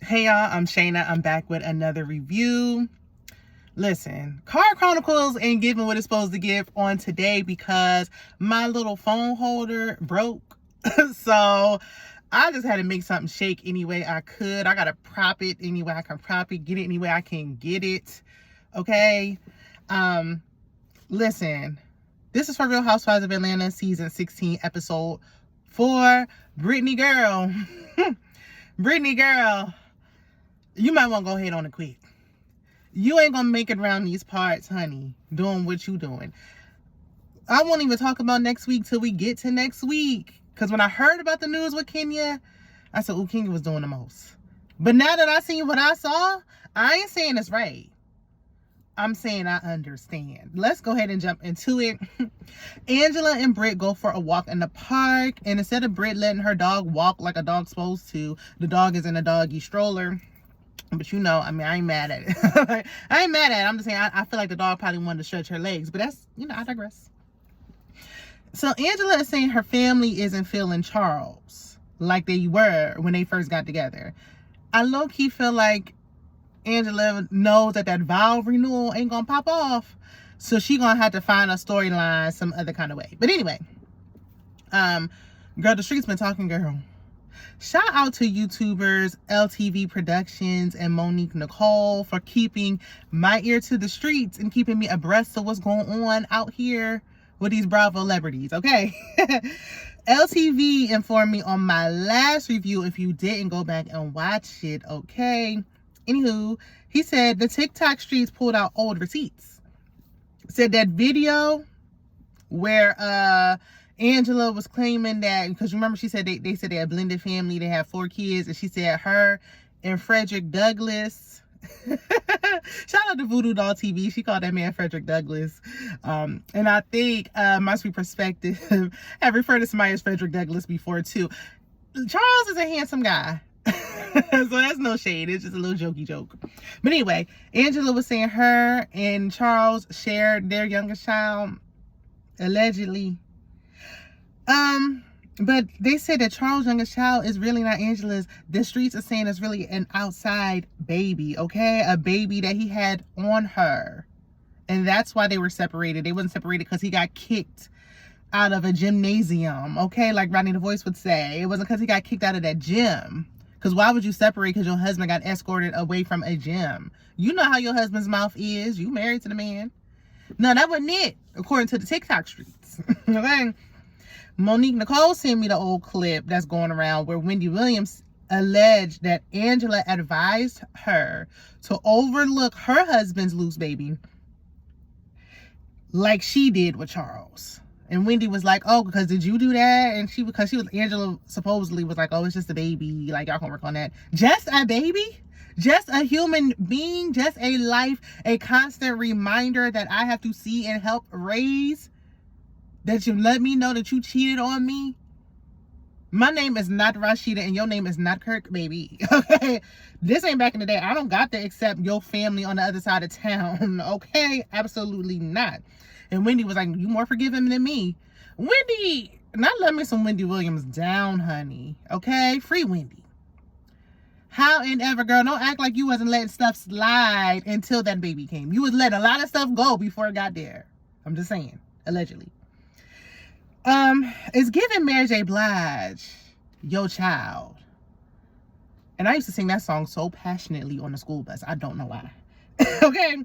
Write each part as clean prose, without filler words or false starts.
Hey y'all, I'm Shayna. I'm back with another review. Listen, Car Chronicles ain't giving what it's supposed to give on today because my little phone holder broke. So I just had to make something shake any way I could. I gotta prop it any way I can prop it, get it any way I can get it. Okay. Listen, this is for Real Housewives of Atlanta season 16 episode 4. Brittany girl. Brittany girl. You might want to go ahead on and quit. You ain't gonna make it around these parts, honey, doing what you doing. I won't even talk about next week till we get to next week. Because when I heard about the news with Kenya, I said, oh, Kenya was doing the most. But now that I seen what I saw, I ain't saying it's right. I'm saying I understand. Let's go ahead and jump into it. Angela and Britt go for a walk in the park. And instead of Britt letting her dog walk like a dog's supposed to, the dog is in a doggy stroller. But you know, I mean, I ain't mad at it. I ain't mad at it. I'm just saying, I feel like the dog probably wanted to stretch her legs. But that's, you know, I digress. So Angela is saying her family isn't feeling Charles like they were when they first got together. I low-key feel like Angela knows that vow renewal ain't gonna pop off. So she gonna have to find a storyline some other kind of way. But anyway, girl, the streets been talking, girl. Shout out to YouTubers, LTV Productions, and Monique Nicole for keeping my ear to the streets and keeping me abreast of what's going on out here with these Bravo celebrities, okay? LTV informed me on my last review, if you didn't go back and watch it, okay? Anywho, he said the TikTok streets pulled out old receipts. Said that video where Angela was claiming that, because remember she said they said they had a blended family, they had 4 kids, and she said her and Frederick Douglass. Shout out to Voodoo Doll TV. She called that man Frederick Douglass. And I think my sweet perspective have referred to somebody as Frederick Douglass before too. Charles is a handsome guy. So that's no shade. It's just a little jokey joke. But anyway, Angela was saying her and Charles shared their youngest child, allegedly. But they said that Charles' youngest child is really not Angela's. The streets are saying it's really an outside baby, okay? A baby that he had on her. And that's why they were separated. They wasn't separated because he got kicked out of a gymnasium, okay? Like Rodney the Voice would say. It wasn't because he got kicked out of that gym. Because why would you separate because your husband got escorted away from a gym? You know how your husband's mouth is. You married to the man. No, that wasn't it, according to the TikTok streets. Okay? Monique Nicole sent me the old clip that's going around where Wendy Williams alleged that Angela advised her to overlook her husband's loose baby like she did with Charles. And Wendy was like, oh, because did you do that? And Angela supposedly was like, oh, it's just a baby. Like, y'all can work on that. Just a baby? Just a human being? Just a life, a constant reminder that I have to see and help raise? That you let me know that you cheated on me? My name is not Rashida and your name is not Kirk, baby. Okay? This ain't back in the day. I don't got to accept your family on the other side of town. Okay? Absolutely not. And Wendy was like, you more forgiving than me. Wendy, not let me some Wendy Williams down, honey. Okay? Free Wendy. How and ever, girl, don't act like you wasn't letting stuff slide until that baby came. You was letting a lot of stuff go before it got there. I'm just saying. Allegedly. It's giving Mary J. Blige, Your Child. And I used to sing that song so passionately on the school bus. I don't know why. Okay?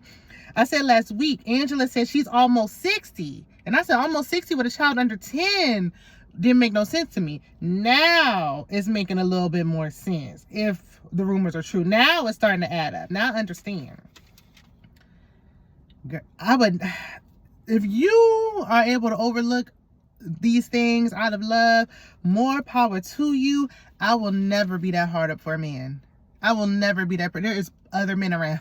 I said last week, Angela said she's almost 60. And I said almost 60 with a child under 10. Didn't make no sense to me. Now it's making a little bit more sense if the rumors are true. Now it's starting to add up. Now I understand. If you are able to overlook these things out of love, more power to you. I will never be that hard up for a man. I will never be that. There is other men around.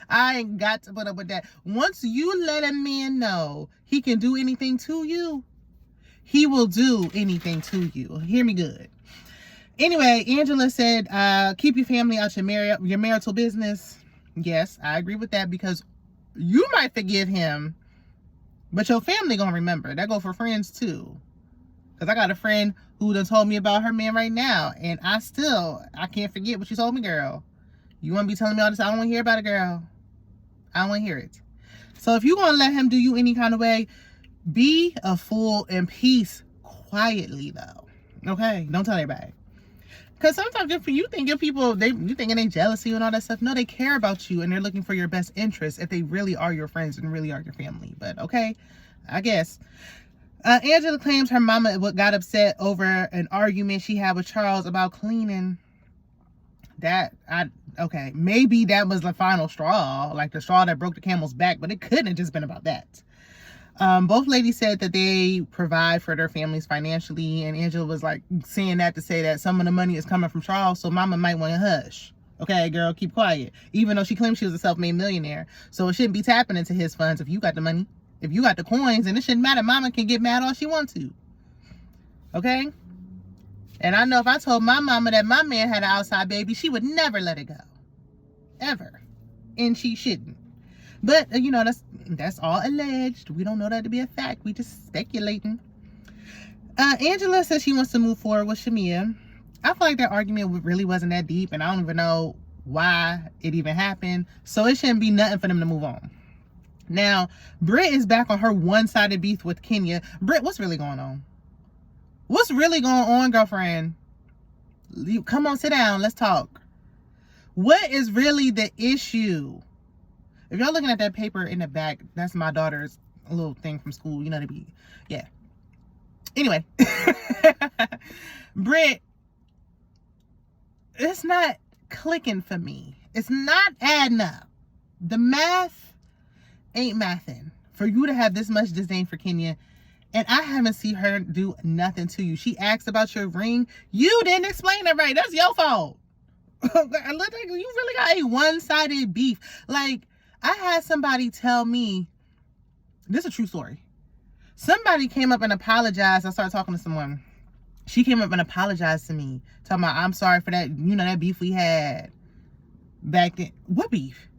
I ain't got to put up with that. Once you let a man know he can do anything to you, he will do anything to you. Hear me good. Anyway, Angela said, keep your family out your marital business. Yes, I agree with that because you might forgive him, but your family gonna remember. That go for friends too. Because I got a friend who done told me about her man right now. And I can't forget what you told me, girl. You want to be telling me all this? I don't want to hear about it, girl. I don't want to hear it. So if you want to let him do you any kind of way, be a fool in peace quietly, though. Okay? Don't tell everybody. Because sometimes if you think your people, you thinking they jealousy and all that stuff. No, they care about you and they're looking for your best interest if they really are your friends and really are your family. But okay, I guess. Angela claims her mama got upset over an argument she had with Charles about cleaning. Okay, maybe that was the final straw, like the straw that broke the camel's back, but it couldn't have just been about that. Both ladies said that they provide for their families financially, and Angela was like saying that to say that some of the money is coming from Charles, so mama might want to hush. Okay, girl, keep quiet. Even though she claimed she was a self-made millionaire. So it shouldn't be tapping into his funds if you got the money. If you got the coins, and it shouldn't matter. Mama can get mad all she wants to. Okay? And I know if I told my mama that my man had an outside baby, she would never let it go. Ever. And she shouldn't. But, you know, that's all alleged. We don't know that to be a fact. We just speculating. Angela says she wants to move forward with Shamia. I feel like that argument really wasn't that deep, and I don't even know why it even happened. So it shouldn't be nothing for them to move on. Now, Britt is back on her one-sided beef with Kenya. Britt, what's really going on? What's really going on, girlfriend? Come on, sit down. Let's talk. What is really the issue? If y'all looking at that paper in the back, that's my daughter's little thing from school. You know, to be, yeah. Anyway, Britt, it's not clicking for me. It's not adding up. The math ain't mathing. For you to have this much disdain for Kenya, and I haven't seen her do nothing to you. She asked about your ring. You didn't explain it right. That's your fault. You really got a one-sided beef. Like, I had somebody tell me, this is a true story. Somebody came up and apologized. I started talking to someone. She came up and apologized to me, talking about, I'm sorry for that, you know, that beef we had back then. What beef?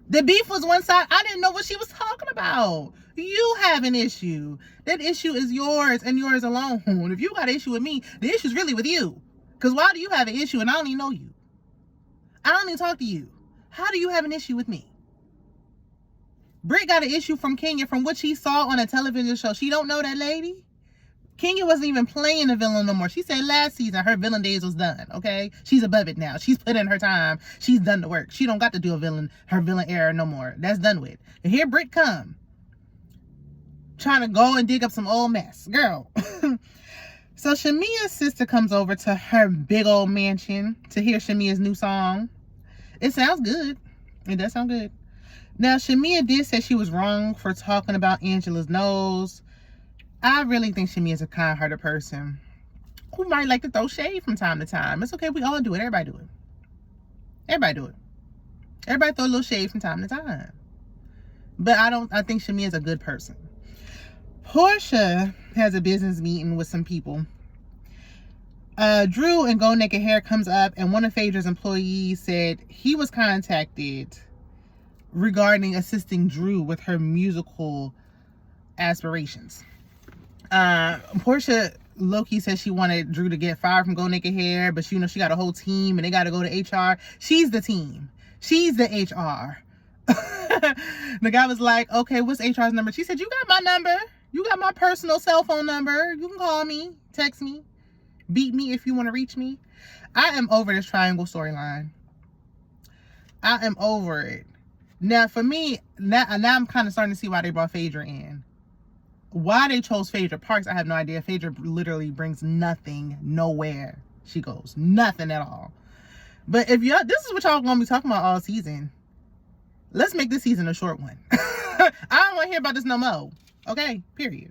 The beef was one side. I didn't know what she was talking about. You have an issue. That issue is yours and yours alone. If you got an issue with me, the issue is really with you. Because why do you have an issue and I don't even know you? I don't even talk to you. How do you have an issue with me? Britt got an issue from Kenya from what she saw on a television show. She don't know that lady. Kenya wasn't even playing the villain no more. She said last season her villain days was done, okay? She's above it now. She's put in her time. She's done the work. She don't got to do her villain era no more. That's done with. And here Britt come. Trying to go and dig up some old mess. Girl. So Shamia's sister comes over to her big old mansion to hear Shamia's new song. It sounds good. It does sound good. Now, Shamia did say she was wrong for talking about Angela's nose. I really think Shamia's a kind-hearted person who might like to throw shade from time to time. It's okay. We all do it. Everybody do it. Everybody do it. Everybody throw a little shade from time to time. But I think Shamia's a good person. Portia has a business meeting with some people. Drew and Go Naked Hair comes up, and one of Phaedra's employees said he was contacted regarding assisting Drew with her musical aspirations. Portia low-key said she wanted Drew to get fired from Go Naked Hair, but she got a whole team and they got to go to HR. She's the team. She's the HR. The guy was like, okay, what's HR's number? She said, you got my number. You got my personal cell phone number. You can call me, text me, beat me if you want to reach me. I am over this triangle storyline. I am over it. Now, for me, now I'm kind of starting to see why they brought Phaedra in. Why they chose Phaedra Parks, I have no idea. Phaedra literally brings nothing, nowhere she goes. Nothing at all. But if y'all, this is what y'all gonna be talking about all season. Let's make this season a short one. I don't want to hear about this no more. Okay, period.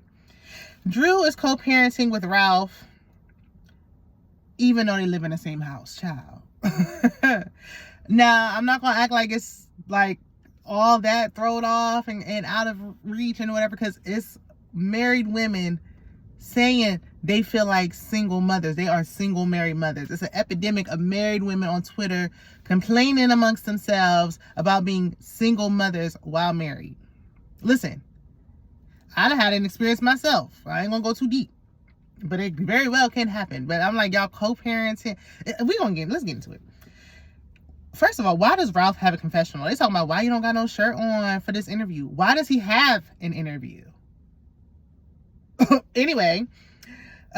Drew is co-parenting with Ralph, even though they live in the same house, child. Now, I'm not gonna act like it's like all that thrown off and out of reach and whatever, because it's married women saying they feel like single mothers. They are single married mothers. It's an epidemic of married women on Twitter complaining amongst themselves about being single mothers while married. Listen, I done had an experience myself. I ain't gonna go too deep. but it very well can happen. But I'm like, y'all co-parenting. Let's get into it. First of all, why does Ralph have a confessional? They talking about why you don't got no shirt on for this interview. Why does he have an interview? Anyway,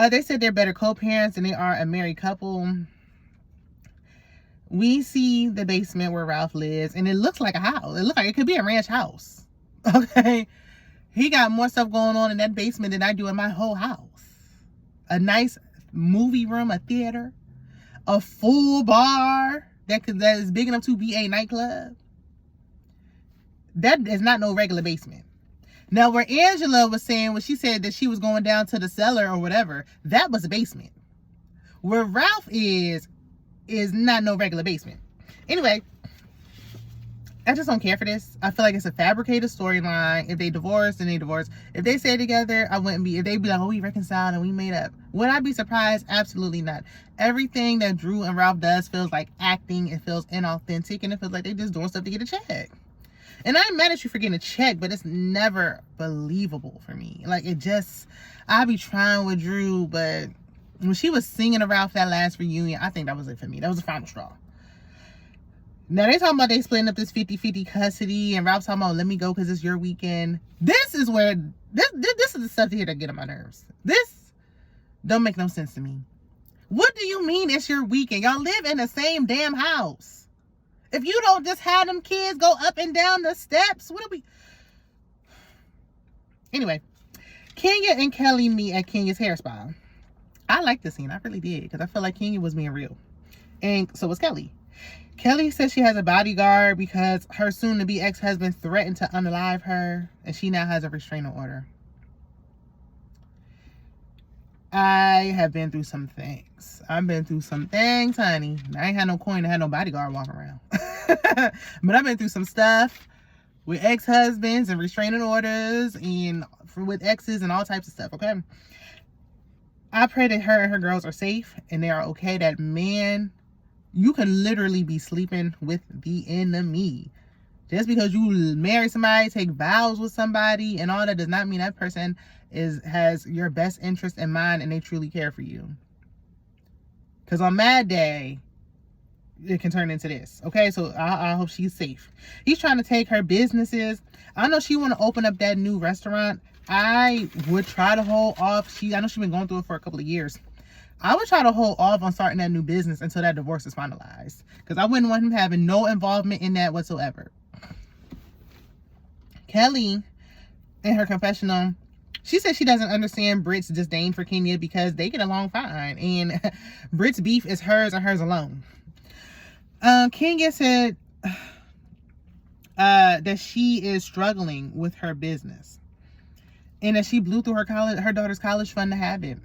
they said they're better co-parents than they are a married couple. We see the basement where Ralph lives, and it looks like a house. It looks like it could be a ranch house. Okay? He got more stuff going on in that basement than I do in my whole house. A nice movie room, a theater, a full bar that is big enough to be a nightclub. That is not no regular basement. Now, where Angela was saying, when she said that she was going down to the cellar or whatever, that was a basement. Where Ralph is not no regular basement. Anyway, I just don't care for this. I feel like it's a fabricated storyline. If they divorce, then they divorce. If they stay together, I wouldn't be. If they'd be like, oh, we reconciled and we made up. Would I be surprised? Absolutely not. Everything that Drew and Ralph does feels like acting. It feels inauthentic. And it feels like they just doing stuff to get a check. And I'm mad at you for getting a check, but it's never believable for me. Like, I be trying with Drew, but when she was singing to Ralph that last reunion, I think that was it for me. That was the final straw. Now, they talking about they splitting up this 50-50 custody, and Ralph's talking about, let me go because it's your weekend. This is the stuff here that get on my nerves. This don't make no sense to me. What do you mean it's your weekend? Y'all live in the same damn house. If you don't just have them kids go up and down the steps, what are we... Anyway, Kenya and Kelly meet at Kenya's hair spa. I like this scene. I really did, because I feel like Kenya was being real. And so was Kelly. Kelly says she has a bodyguard because her soon-to-be ex-husband threatened to unalive her, and she now has a restraining order. I have been through some things. I've been through some things, honey. I ain't had no coin to have no bodyguard walking around. But I've been through some stuff with ex-husbands and restraining orders and with exes and all types of stuff, okay? I pray that her and her girls are safe and they are okay. That man... You can literally be sleeping with the enemy. Just because you marry somebody, take vows with somebody, and all that does not mean that person has your best interest in mind and they truly care for you. Because on Mad Day, it can turn into this. Okay, so I hope she's safe. He's trying to take her businesses. I know she want to open up that new restaurant. I would try to hold off. I know she's been going through it for a couple of years. I would try to hold off on starting that new business until that divorce is finalized. Because I wouldn't want him having no involvement in that whatsoever. Kelly, in her confessional, she said she doesn't understand Britt's disdain for Kenya because they get along fine. And Britt's beef is hers and hers alone. Kenya said that she is struggling with her business. And that she blew through her daughter's college fund to have it.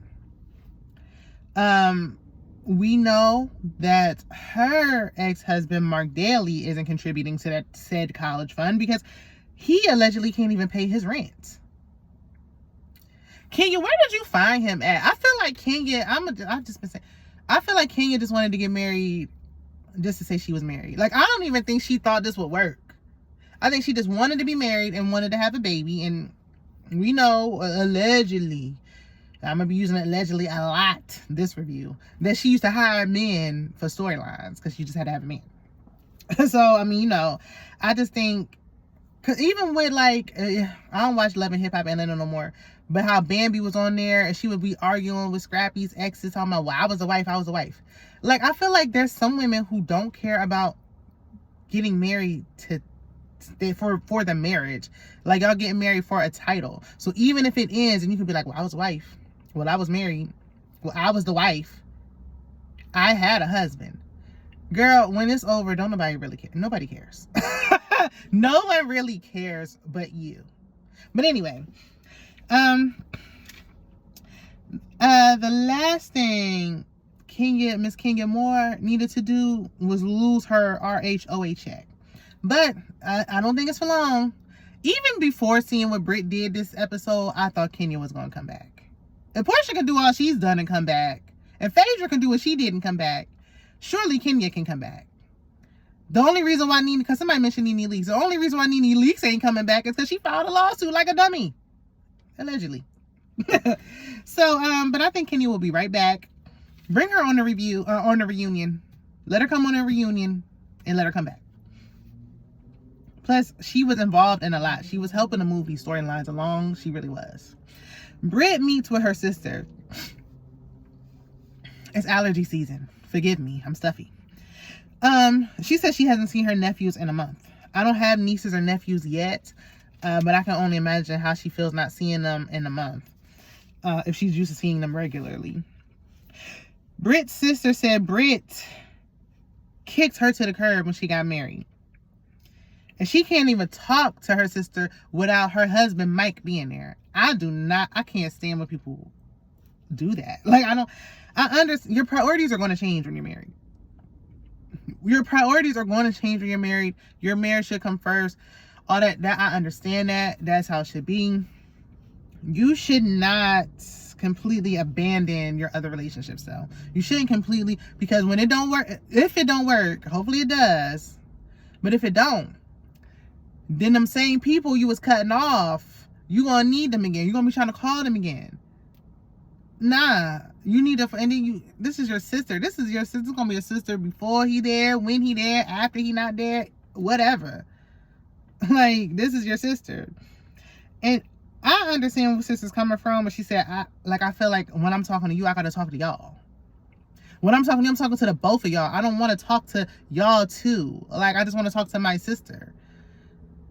We know that her ex-husband, Mark Daly, isn't contributing to that said college fund because he allegedly can't even pay his rent. Kenya, where did you find him at? I feel like Kenya, I feel like Kenya just wanted to get married just to say she was married. Like, I don't even think she thought this would work. I think she just wanted to be married and wanted to have a baby. And we know, allegedly, I'm going to be using allegedly a lot this review, that she used to hire men for storylines because she just had to have a man. So, I mean, you know, I just think, because even with like, I don't watch Love and Hip Hop Atlanta no more, but how Bambi was on there and she would be arguing with Scrappy's exes talking about, well, I was a wife. Like, I feel like there's some women who don't care about getting married for the marriage. Like, y'all getting married for a title. So even if it ends and you can be like, well, I was a wife. Well, I was married. Well, I was the wife. I had a husband. Girl, when it's over, don't nobody really care. Nobody cares. No one really cares but you. But anyway, the last thing Miss Kenya Moore needed to do was lose her RHOA check. But I don't think it's for long. Even before seeing what Britt did this episode, I thought Kenya was going to come back. If Portia can do all she's done and come back, and Phaedra can do what she did and come back, surely Kenya can come back. The only reason why because somebody mentioned Nene Leakes, the only reason why Nene Leakes ain't coming back is because she filed a lawsuit like a dummy. Allegedly. So, but I think Kenny will be right back. Bring her on the on the reunion. Let her come on a reunion and let her come back. Plus, she was involved in a lot. She was helping the movie storylines along. She really was. Britt meets with her sister. It's allergy season. Forgive me. I'm stuffy. She says she hasn't seen her nephews in a month. I don't have nieces or nephews yet, but I can only imagine how she feels not seeing them in a month. If she's used to seeing them regularly. Britt's sister said Britt kicked her to the curb when she got married. And she can't even talk to her sister without her husband Mike being there. I can't stand when people do that. Like, I understand your priorities are going to change when you're married. Your priorities are going to change when you're married. Your marriage should come first. All that I understand that. That's how it should be. You should not completely abandon your other relationships though. You shouldn't completely, because when it don't work, if it don't work, hopefully it does. But if it don't, then them same people you was cutting off, you gonna need them again. You're gonna be trying to call them again. Nah, you need to, and then this is your sister. This is your sister. It's gonna be your sister before he there, when he there, after he not there, whatever. Like, this is your sister. And I understand where sister's coming from, but she said, I feel like when I'm talking to you, I gotta talk to y'all. When I'm talking to you, I'm talking to the both of y'all. I don't want to talk to y'all too. Like, I just want to talk to my sister.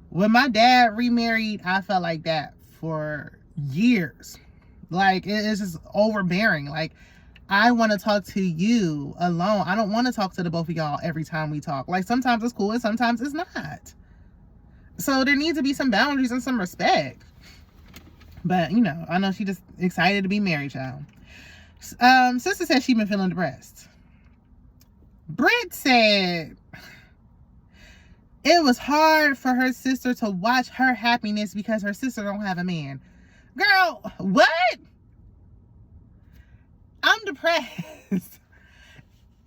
When my dad remarried, I felt like that for years. Like, it's just overbearing. Like, I want to talk to you alone. I don't want to talk to the both of y'all every time we talk. Like, sometimes it's cool and sometimes it's not. So there needs to be some boundaries and some respect. But, you know, I know she just excited to be married, child. Sister said she been feeling depressed. Britt said it was hard for her sister to watch her happiness because her sister don't have a man. Girl, what? I'm depressed.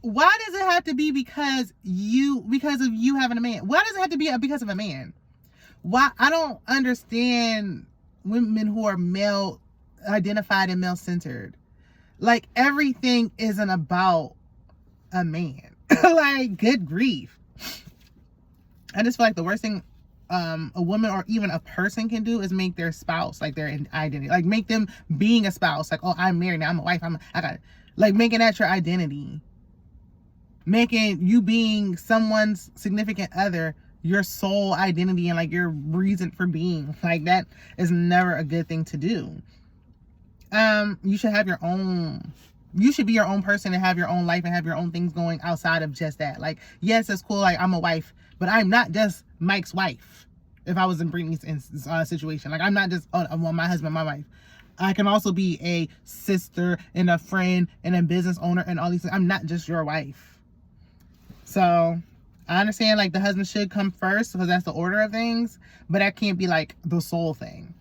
Why does it have to be because of you having a man? Why does it have to be because of a man? Why? I don't understand women who are male identified and male centered. Like, everything isn't about a man. Like, good grief. I just feel like the worst thing a woman or even a person can do is make their spouse like their identity. Like, make them being a spouse. Like, oh, I'm married now, I'm a wife, like, making that your identity. Making you being someone's significant other your sole identity and like your reason for being. Like, that is never a good thing to do. You should have you should be your own person and have your own life and have your own things going outside of just that. Like, yes, it's cool, like, I'm a wife, but I'm not just Mike's wife. If I was in Brittany's situation, like, I'm not just my husband, my wife. I can also be a sister and a friend and a business owner and all these things. I'm not just your wife. So I understand, like, the husband should come first because that's the order of things, but that can't be like the sole thing.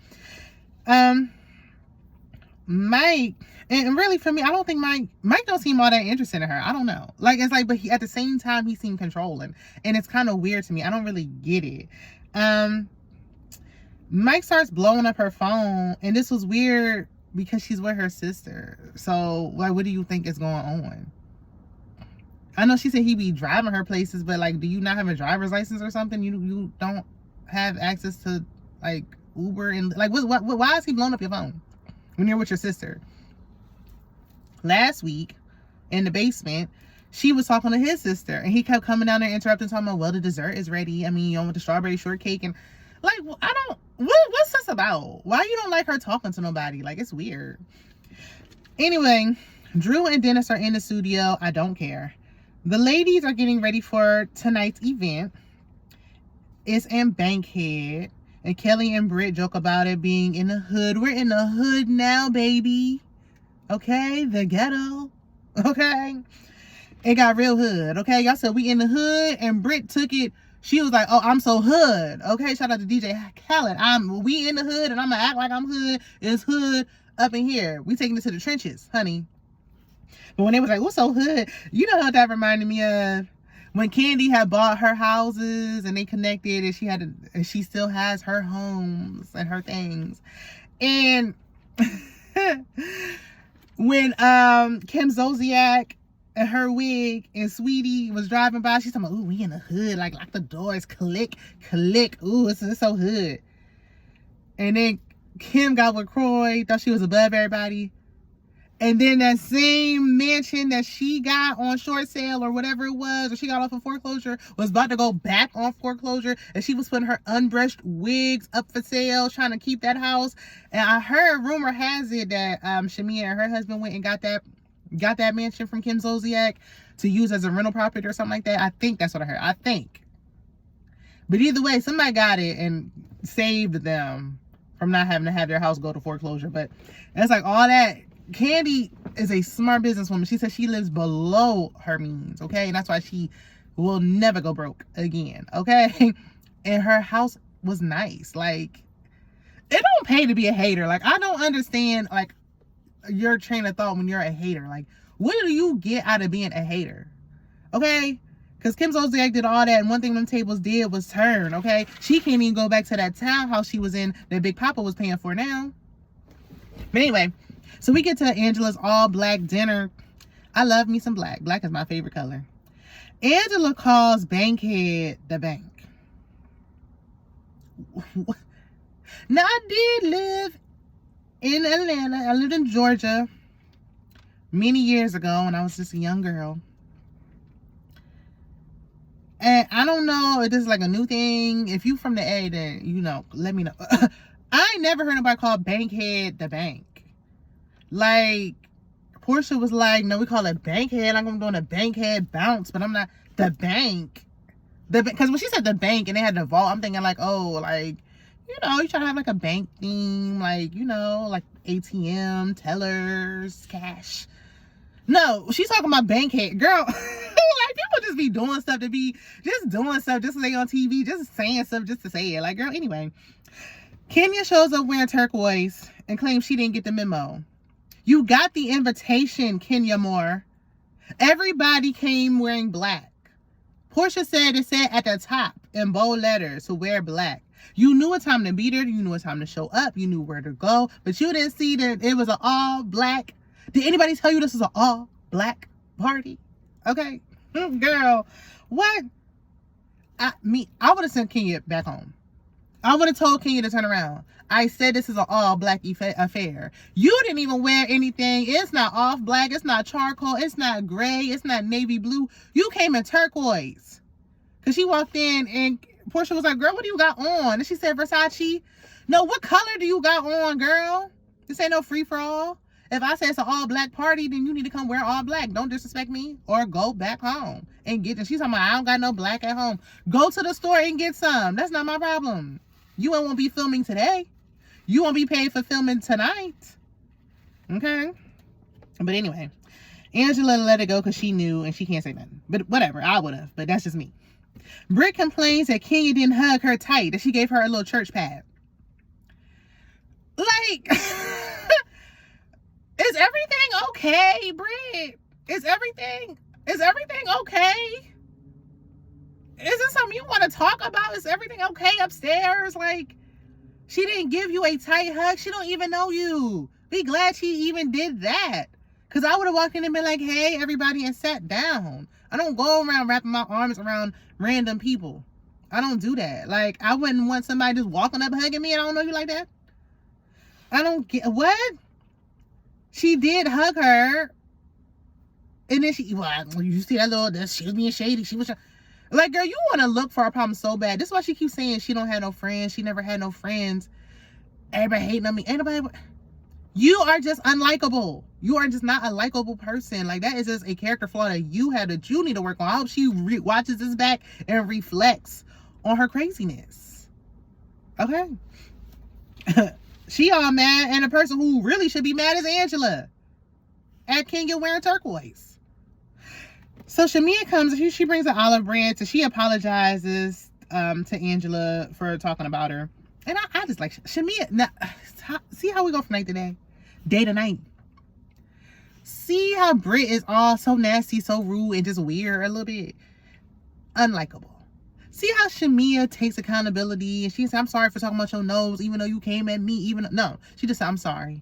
Mike, and really for me, I don't think Mike don't seem all that interested in her. I don't know. Like, it's like, but at the same time, he seemed controlling, and it's kind of weird to me. I don't really get it. Mike starts blowing up her phone, and this was weird because she's with her sister. So, like, what do you think is going on? I know she said he be driving her places, but, like, do you not have a driver's license or something? You don't have access to, like, Uber and, like, why is he blowing up your phone when you're with your sister? Last week, in the basement, she was talking to his sister, and he kept coming down there interrupting, talking about, well, the dessert is ready. I mean, you want the strawberry shortcake, and, like, what's this about? Why you don't like her talking to nobody? Like, it's weird. Anyway, Drew and Dennis are in the studio. I don't care. The ladies are getting ready for tonight's event. It's in Bankhead. And Kelly and Britt joke about it being in the hood. We're in the hood now, baby. Okay? The ghetto. Okay? It got real hood. Okay? Y'all said we in the hood, and Britt took it. She was like, oh, I'm so hood. Okay? Shout out to DJ Khaled. We in the hood, and I'm going to act like I'm hood. It's hood up in here. We taking it to the trenches, honey. But when they was like, what's so hood? You know what that reminded me of? When Candy had bought her houses and they connected, and she still has her homes and her things. And When Kim Zolciak and her wig and Sweetie was driving by, she's talking about, ooh, we in the hood, like lock the doors, click, click, ooh, it's so hood. And then Kim got with Croy, thought she was above everybody. And then that same mansion that she got on short sale or whatever it was, or she got off of foreclosure, was about to go back on foreclosure. And she was putting her unbrushed wigs up for sale, trying to keep that house. And I heard, rumor has it that Shamia and her husband went and got that mansion from Kim Zolciak to use as a rental property or something like that. I think that's what I heard. I think. But either way, somebody got it and saved them from not having to have their house go to foreclosure. But it's like all that. Kandi is a smart businesswoman. She says she lives below her means, okay? And that's why she will never go broke again, okay? And her house was nice. Like, it don't pay to be a hater. Like, I don't understand, like, your train of thought when you're a hater. Like, what do you get out of being a hater? Okay? Because Kim Zolciak did all that, and one thing them tables did was turn, okay? She can't even go back to that townhouse she was in that Big Papa was paying for now. But anyway, so we get to Angela's all-black dinner. I love me some black. Black is my favorite color. Angela calls Bankhead the bank. Now, I did live in Atlanta. I lived in Georgia many years ago when I was just a young girl. And I don't know if this is like a new thing. If you from the A, then, you know, let me know. I ain't never heard nobody call Bankhead the bank. Like, Portia was like, no, we call it Bankhead. I'm doing a Bankhead bounce, but I'm not the bank. Because when she said the bank and they had the vault, I'm thinking like, oh, like, you know, you trying to have like a bank theme, like, you know, like ATM, tellers, cash. No, she's talking about Bankhead. Girl, like, people just be doing stuff to be, just doing stuff just to stay on TV, just saying stuff just to say it. Like, girl, anyway. Kenya shows up wearing turquoise and claims she didn't get the memo. You got the invitation, Kenya Moore. Everybody came wearing black. Portia said it said at the top in bold letters to wear black. You knew what time to be there. You knew what time to show up. You knew where to go. But you didn't see that it was an all-black. Did anybody tell you this was an all-black party? Okay. Girl, what? I would have sent Kenya back home. I would have told Kenya to turn around. I said this is an all-black affair. You didn't even wear anything. It's not off-black. It's not charcoal. It's not gray. It's not navy blue. You came in turquoise. Because she walked in and Portia was like, girl, what do you got on? And she said, Versace. No, what color do you got on, girl? This ain't no free-for-all. If I say it's an all-black party, then you need to come wear all black. Don't disrespect me or go back home and get it. She's talking about, I don't got no black at home. Go to the store and get some. That's not my problem. You won't be filming today. You won't be paid for filming tonight. Okay? But anyway, Angela let it go because she knew and she can't say nothing. But whatever, I would have. But that's just me. Britt complains that Kenya didn't hug her tight, that she gave her a little church pad. Like, is everything okay, Britt? Is everything okay? Is this something you want to talk about? Is everything okay upstairs? Like, she didn't give you a tight hug. She don't even know you. Be glad she even did that. Because I would have walked in and been like, hey, everybody, and sat down. I don't go around wrapping my arms around random people. I don't do that. Like, I wouldn't want somebody just walking up hugging me and I don't know you like that. I don't get, what? She did hug her. And then you see that little, she was being shady. She was like, girl, you want to look for a problem so bad. This is why she keeps saying she don't have no friends. She never had no friends. Everybody hating on me. Ain't nobody. You are just unlikable. You are just not a likable person. Like, that is just a character flaw that you had that you need to work on. I hope she watches this back and reflects on her craziness. Okay? She all mad, and the person who really should be mad is Angela at Kenya wearing turquoise. So Shamia comes, she brings an olive branch, and she apologizes to Angela for talking about her. And I just like Shamia. Now, see how we go from night to day? Day to night. See how Britt is all so nasty, so rude, and just weird a little bit? Unlikable. See how Shamia takes accountability, and she said, I'm sorry for talking about your nose, even though you came at me, no. She just said, I'm sorry.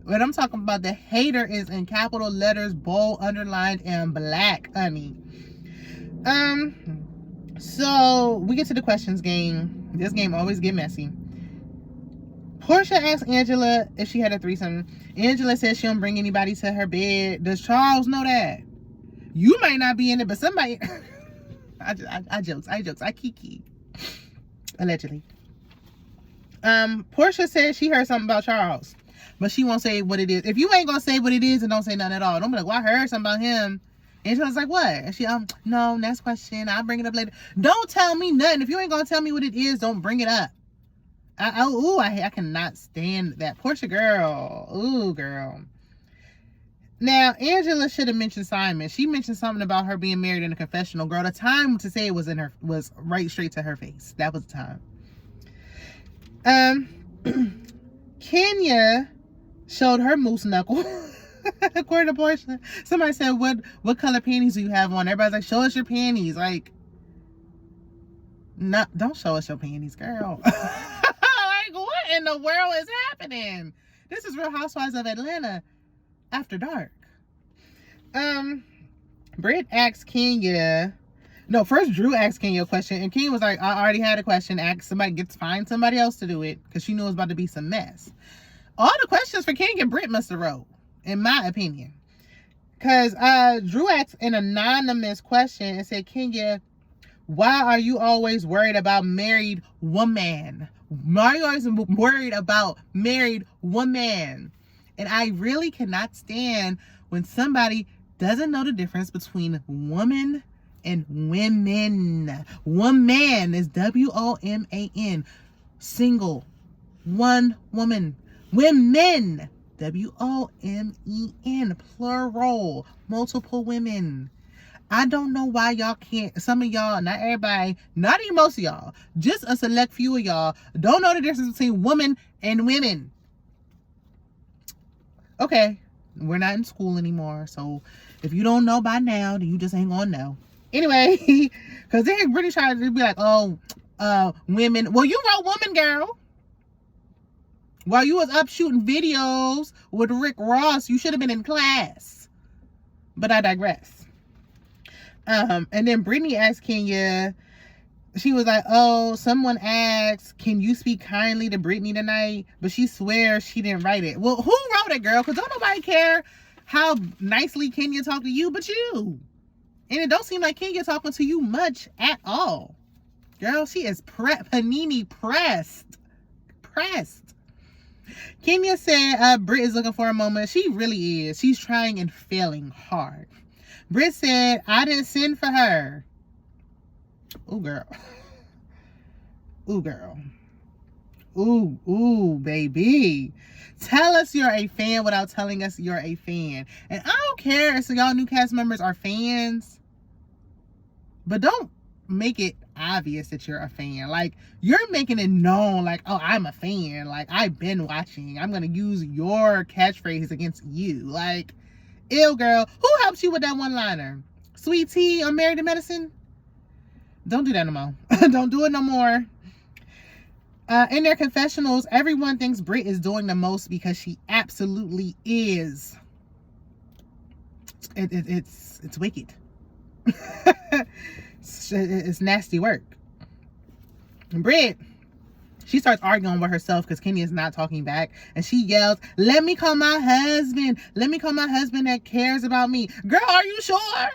When I'm talking about the hater is in capital letters, bold, underlined, and black, honey. So we get to the questions game. This game always get messy. Portia asked Angela if she had a threesome. Angela says she don't bring anybody to her bed. Does Charles know that? You might not be in it, but somebody... I jokes. I kiki. Allegedly. Portia said she heard something about Charles, but she won't say what it is. If you ain't gonna say what it is, and don't say nothing at all. Don't be like, well, I heard something about him. Angela's like, what? And she, no, next question. I'll bring it up later. Don't tell me nothing. If you ain't gonna tell me what it is, don't bring it up. I cannot stand that. Portia girl. Ooh, girl. Now, Angela should have mentioned Simon. She mentioned something about her being married in a confessional. Girl, the time to say it was right straight to her face. That was the time. Kenya showed her moose knuckle. According to Portia. Somebody said, what color panties do you have on? Everybody's like, show us your panties. Like, no, don't show us your panties, girl. Like, what in the world is happening? This is Real Housewives of Atlanta after dark. Britt asked Kenya. No, first Drew asked Kenya a question, and Kenya was like, I already had a question. Find somebody else to do it, because she knew it was about to be some mess. All the questions for Kenya, Britt must have wrote, in my opinion. Because Drew asked an anonymous question and said, Kenya, why are you always worried about married woman? Why are you always worried about married woman? And I really cannot stand when somebody doesn't know the difference between woman and women. Woman is WOMAN. Single. One woman. Women. WOMEN. Plural. Multiple women. I don't know why y'all can't, some of y'all, not everybody, not even most of y'all, just a select few of y'all, don't know the difference between woman and women. Okay, we're not in school anymore, so if you don't know by now, then you just ain't gonna know. Anyway, because they really trying to be like, oh, women. Well, you wrote woman, girl. While you was up shooting videos with Rick Ross, you should have been in class. But I digress. And then Brittany asked Kenya, she was like, oh, someone asked, can you speak kindly to Brittany tonight? But she swears she didn't write it. Well, who wrote it, girl? Because don't nobody care how nicely Kenya talked to you but you. And it don't seem like Kenya talking to you much at all. Girl, she is panini pressed. Kenya said Britt is looking for a moment. She really is. She's trying and failing hard. Britt said, I didn't send for her. Ooh, girl. Ooh, girl. Ooh, baby. Tell us you're a fan without telling us you're a fan. And I don't care if y'all new cast members are fans. But don't make it obvious that you're a fan. Like, you're making it known, like, oh, I'm a fan. Like, I've been watching. I'm going to use your catchphrase against you. Like, ew, girl. Who helps you with that one-liner? Sweet Tea on Married to Medicine? Don't do that no more. Don't do it no more. In their confessionals, everyone thinks Britt is doing the most because she absolutely is. It's wicked. It's nasty work. Britt, she starts arguing with herself because Kenya is not talking back. And she yells, let me call my husband. Let me call my husband that cares about me. Girl, are you sure?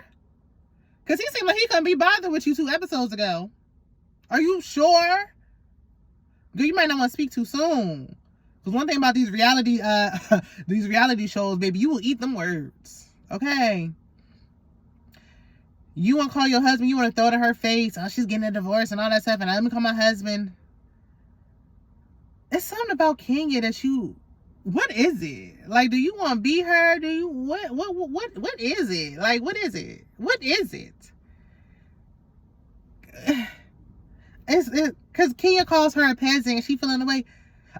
Because he seemed like he couldn't be bothered with you 2 episodes ago. Are you sure? Girl, you might not want to speak too soon. Because one thing about these reality shows, baby, you will eat them words. Okay? You want to call your husband, you want to throw it in her face. Oh, she's getting a divorce and all that stuff. And let me call my husband. It's something about Kenya that what is it? Like, do you want to be her? Do you, what is it? Like, what is it? What is it? It's because Kenya calls her a peasant and she feeling the way.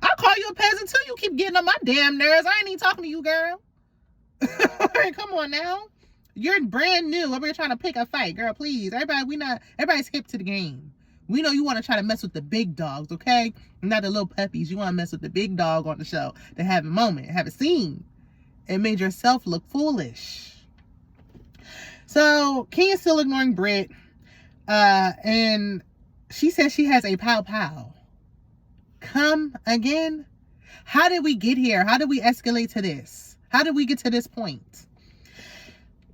I call you a peasant too. You keep getting on my damn nerves. I ain't even talking to you, girl. Come on now. You're brand new. We're trying to pick a fight, girl. Please, everybody's hip to the game. We know you want to try to mess with the big dogs, okay? Not the little puppies. You want to mess with the big dog on the show to have a moment, have a scene. It made yourself look foolish. So Kenya's still ignoring Britt. And she says she has a pow pow. Come again? How did we get here? How did we escalate to this? How did we get to this point?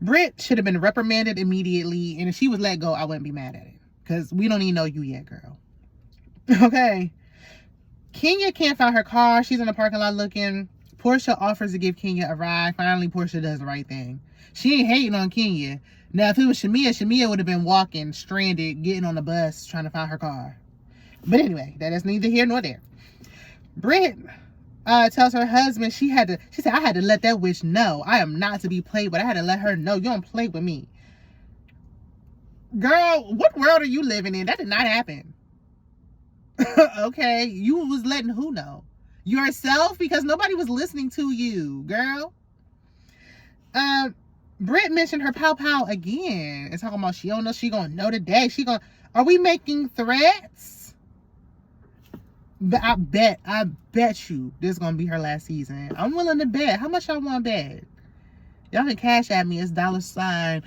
Britt should have been reprimanded immediately. And if she was let go, I wouldn't be mad at it. Because we don't even know you yet, girl. Okay. Kenya can't find her car. She's in the parking lot looking. Portia offers to give Kenya a ride. Finally, Portia does the right thing. She ain't hating on Kenya. Now, if it was Shamia would have been walking, stranded, getting on the bus, trying to find her car. But anyway, that is neither here nor there. Britt tells her husband she said, I had to let that witch know. I am not to be played with. I had to let her know you don't play with me. Girl, what world are you living in? That did not happen. Okay, you was letting who know? Yourself? Because nobody was listening to you, girl. Britt mentioned her pow pow again. And talking about she don't know she gonna know today. Are we making threats? But I bet you this is gonna be her last season. I'm willing to bet. How much y'all want to bet? Y'all can cash at me. It's $Shana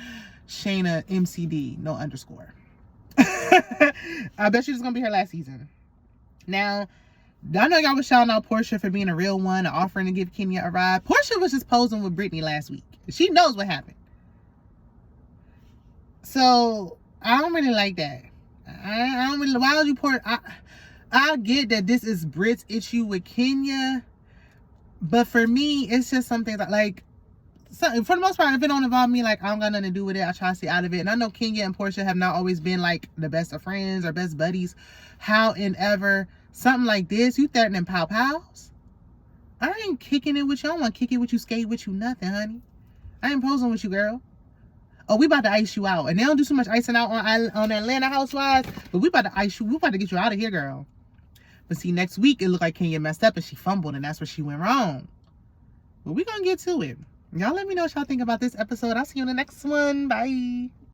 MCD, no underscore. I bet you this is gonna be her last season. Now, I know y'all was shouting out Portia for being a real one and offering to give Kenya a ride. Portia was just posing with Brittany last week. She knows what happened. So, I don't really like that. I don't really, why would you I get that this is Britt's issue with Kenya. But for me, it's just something that, like, for the most part, if it don't involve me, like, I don't got nothing to do with it. I try to stay out of it. And I know Kenya and Portia have not always been, like, the best of friends or best buddies. However, something like this, you threatening pow pows? I ain't kicking it with you. I don't want to kick it with you, skate with you, nothing, honey. I ain't posing with you, girl. Oh, we about to ice you out. And they don't do so much icing out on Atlanta Housewives. But we about to ice you. We about to get you out of here, girl. But see, next week, it looked like Kenya messed up and she fumbled. And that's where she went wrong. But we going to get to it. Y'all let me know what y'all think about this episode. I'll see you in the next one. Bye.